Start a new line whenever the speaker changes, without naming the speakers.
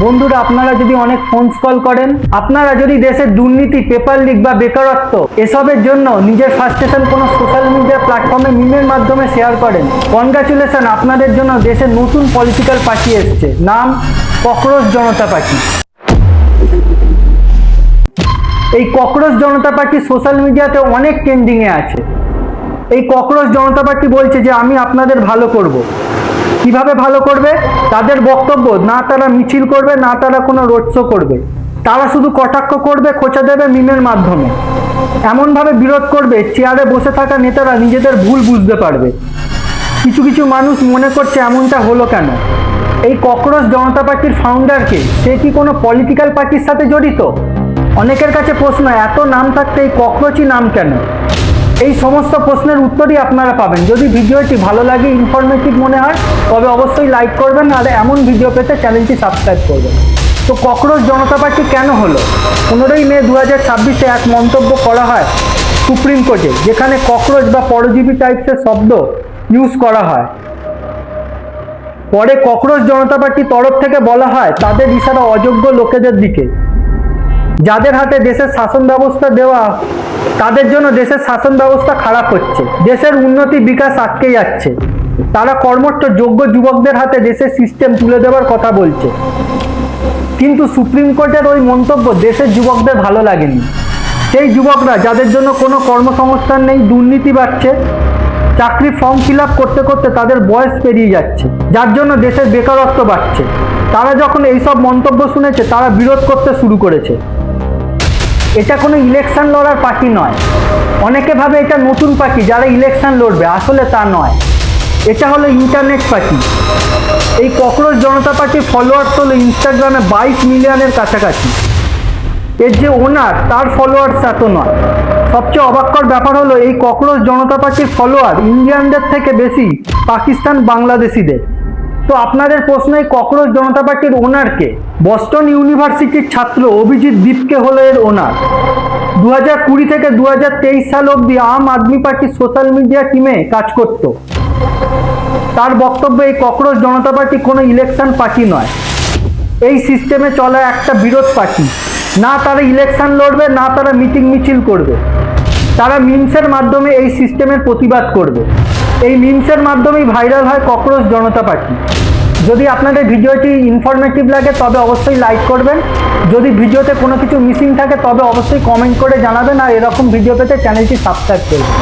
বন্ধুরা, আপনারা যদি অনেক ফোন কল করেন, আপনারা যদি দেশের দুর্নীতি, পেপার লিক বা বেকারত্ব এসবের জন্য নিজের ফ্রাস্ট্রেশন কোনো সোশ্যাল মিডিয়া প্ল্যাটফর্মে মিমের মাধ্যমে শেয়ার করেন, কনগ্রাচুলেশন, আপনাদের জন্য দেশের নতুন পলিটিক্যাল পার্টি এসছে, নাম ককরোচ জনতা পার্টি। এই ককরোচ জনতা পার্টি সোশ্যাল মিডিয়াতে অনেক ট্রেন্ডিংয়ে আছে। এই ককরোচ জনতা পার্টি বলছে যে আমি আপনাদের ভালো করব। কিভাবে ভালো করবে? তাদের বক্তব্য, না তারা মিছিল করবে, না তারা কোনো রোড শো করবে, তারা শুধু কটাক্ষ করবে, খোঁচা দেবে মিমের মাধ্যমে। এমনভাবে বিরোধ করবে, চেয়ারে বসে থাকা নেতারা নিজেদের ভুল বুঝতে পারবে। কিছু কিছু মানুষ মনে করছে এমনটা হলো কেন? এই ককরোচ জনতা পার্টির ফাউন্ডারকে, সে কি কোনো পলিটিক্যাল পার্টির সাথে জড়িত? অনেকের কাছে প্রশ্ন, এত নাম থাকতে এই ককরোচই নাম কেন? এই সমস্ত প্রশ্নের উত্তরই আপনারা পাবেন। যদি ভিডিওটি ভালো লাগে, ইনফরমেটিভ মনে হয়, তবে অবশ্যই লাইক করবেন, আর এমন ভিডিও পেতে চ্যানেলটি সাবস্ক্রাইব করবেন। তো ককরোচ জনতা পার্টি কেন হলো? 15ই মে 2026-এ এক মন্তব্য করা হয় সুপ্রিম কোর্টে, যেখানে ককরোচ বা পরজীবী টাইপসের শব্দ ইউজ করা হয়। পরে ককরোচ জনতা পার্টির তরফ থেকে বলা হয় তাদের ইশারা অযোগ্য লোকেদের দিকে, যাদের হাতে দেশের শাসন ব্যবস্থা দেওয়া, তাদের জন্য দেশের শাসন ব্যবস্থা খারাপ হচ্ছে, দেশের উন্নতি বিকাশ আটকে যাচ্ছে। তারা কর্মঠ যোগ্য যুবকদের হাতে দেশের সিস্টেম তুলে দেওয়ার কথা বলছে। কিন্তু সুপ্রিম কোর্টের ওই মন্তব্য দেশের যুবকদের ভালো লাগেনি। সেই যুবকরা যাদের জন্য কোনো কর্মসংস্থান নেই, দুর্নীতি বাড়ছে, চাকরি ফর্ম ফিল আপ করতে করতে তাদের বয়স পেরিয়ে যাচ্ছে, যার জন্য দেশের বেকারত্ব বাড়ছে, তারা যখন এইসব মন্তব্য শুনেছে, তারা বিরোধ করতে শুরু করেছে। এটা কোনো ইলেকশন লড়ার পার্টি নয়। অনেকে ভাবে এটা নতুন পার্টি যারা ইলেকশন লড়বে, আসলে তা নয়। এটা হলো ইন্টারনেট পার্টি। এই ককরোচ জনতা পার্টির ফলোয়ার্স হলো ইনস্টাগ্রামে 22 মিলিয়নের কাছাকাছি। এর যে ওনার, তার ফলোয়ার্স এত নয়। সবচেয়ে অবাককর ব্যাপার হলো এই ককরোচ জনতা পার্টির ফলোয়ার ইন্ডিয়ানদের থেকে বেশি পাকিস্তান বাংলাদেশিদের। তো আপনাদের প্রশ্ন, এই ককরোচ জনতা পার্টির ওনারকে? বস্টন ইউনিভার্সিটির ছাত্র অভিজিৎ দীপকে হলো এর ওনার। 2020 থেকে 2023 সাল অবধি আম আদমি পার্টির সোশ্যাল মিডিয়া টিমে কাজ করত। তার বক্তব্য, এই ককরোচ জনতা পার্টি কোনো ইলেকশন পার্টি নয়, এই সিস্টেমে চলা একটা বিরোধ পার্টি। না তারা ইলেকশন লড়বে, না তারা মিটিং মিছিল করবে, তারা মিমসের মাধ্যমে এই সিস্টেমের প্রতিবাদ করবে। এই মিমসের মাধ্যমেই ভাইরাল হয় ককরোচ জনতা পার্টি। যদি আপনাদের ভিডিওটি ইনফরমেটিভ লাগে তবে অবশ্যই লাইক করবেন। যদি ভিডিওতে কোনো কিছু মিসিং থাকে তবে অবশ্যই কমেন্ট করে জানাবেন, আর এরকম ভিডিও পেতে চ্যানেলটি সাবস্ক্রাইব করবেন।